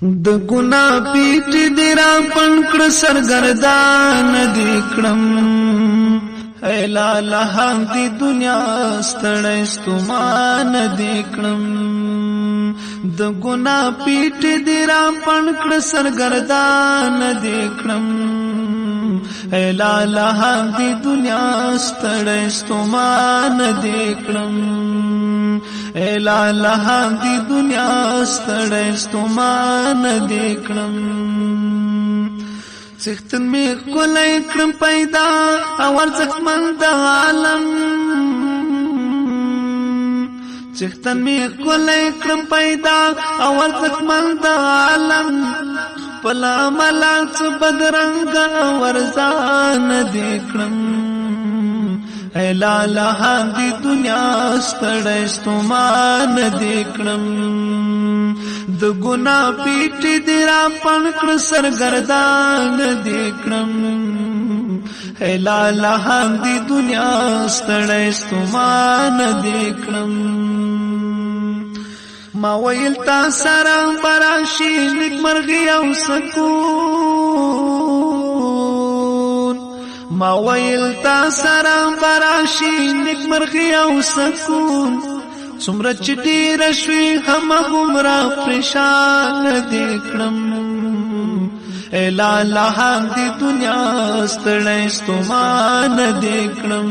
د ګنا پیټ دی را پنکړ سرګردان دی کړم ایلا لهان دی دنیا ستړی ستومان دی کړم د ګنا پیټ دی را پنکړ سرګردان دی کړم ایلا لهان دی دنیا ستړی ستومان دی کړم ایلا لهان دی دنیا ستړی ستومان دی کړم څښتن می کولای کړم پیدا او ارزښتمند عالم څښتن می کولای کړم پیدا او ارزښتمند عالم پلا ملات بدرنګ ورزان دی کړم ایلا لهان دی دنیا ستړی ستومان دی کړم د ګنا پیټ دی را پنکړ سرګردان دی کړم ایلا لهان دی دنیا ستړی ستومان دی کړم ما ویل تا سره براشي نیکمرغي او سکون ما ویل تا سره براشي نیکمرغي او سکون څومره چې ډېر شوي همغومره پریشان دی کړم ایلا لهان دی دنیا ستړی ستومان دی کړم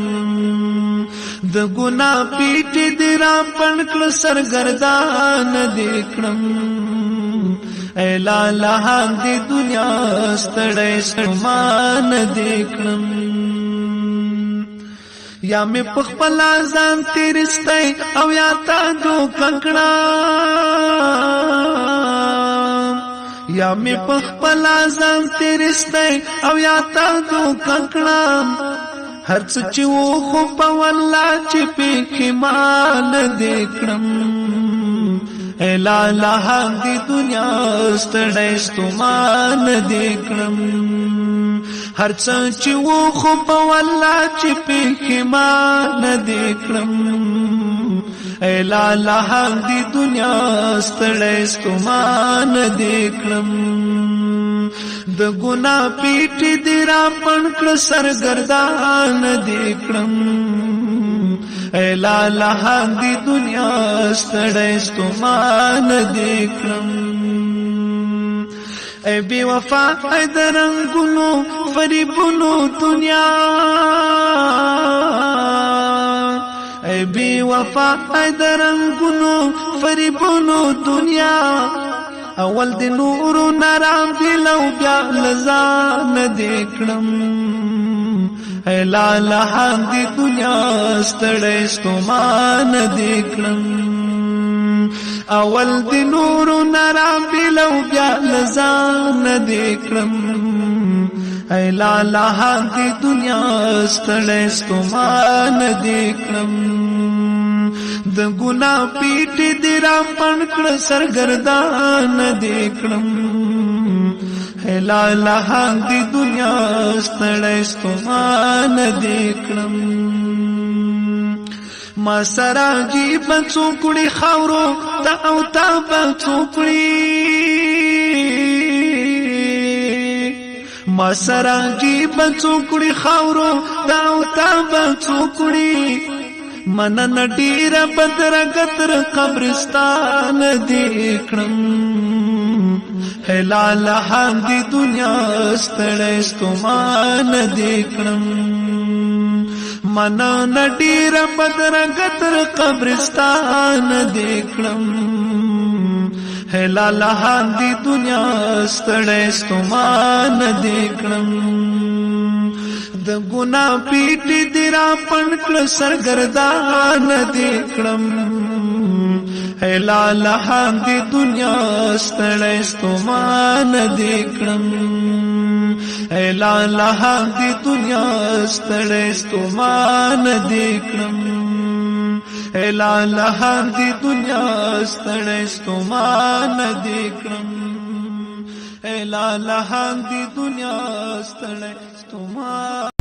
د ګنا پیټ دی را پنکړ سرګردان دی کړم ایلا لهان دی دنیا ستړی ستومان دی کړم یا می پخپل ځان تیرستی او یا تا دو ککړه یا می پخپل ځان تیرستی او یا تا دو ککړه هر څه چې و خو په والله چې پښیمان دی کړم ایلا لهان دی دنیا ستړی ستومان دی کړم هر څه چې و خو په والله چې پښیمان دی کړم ایلا لهان دی دنیا ستړی ستومان دی کړم د ګنا پیټ دی را پنکړ سرګردان دی کړم ایلا لهان دی دنیا ستړی ستومان دی کړم ای بی وفا ای درنګونو فریبونو دنیا ای بی وفا ای درنګونو فریبونو دنیا اول دی نور نرام دی لو بیا لزان دی کړم ایلا لهان دی دنیا ستړی ستومان دی کړم اول دی نور نرام دی لو بیا لزان دی کړم ایلا لهان دی دنیا ستړی ستومان دی کړم د ګنا پیټ دی را پنکړ سرګردان دی کړم ایلا لهان دی دنیا ستړی ستومان دی کړم ما سره جیب څوکړي خاورو تا او تا څوکړي ما سره جیب څوکړي خاورو تا او تا څوکړي من نډیر بدر قطر قبرستان دی کړم ایلا لهان دی دنیا ستړی ستومان دی کړم من نډیر بدر قطر قبرستان دی کړم ایلا لهان دی دنیا ستړی ستومان دی کړم د ګنا پیټ دی را پنکړ سرګردان دی کړم ایلا لهان دی دنیا ستړی ستومان دی کړم ایلا لهان دی دنیا ستړی ستومان دی کړم ایلا لهان دی دنیا ستړی ستومان دی کړم ایلا لهان دی دنیا ستړی ستومان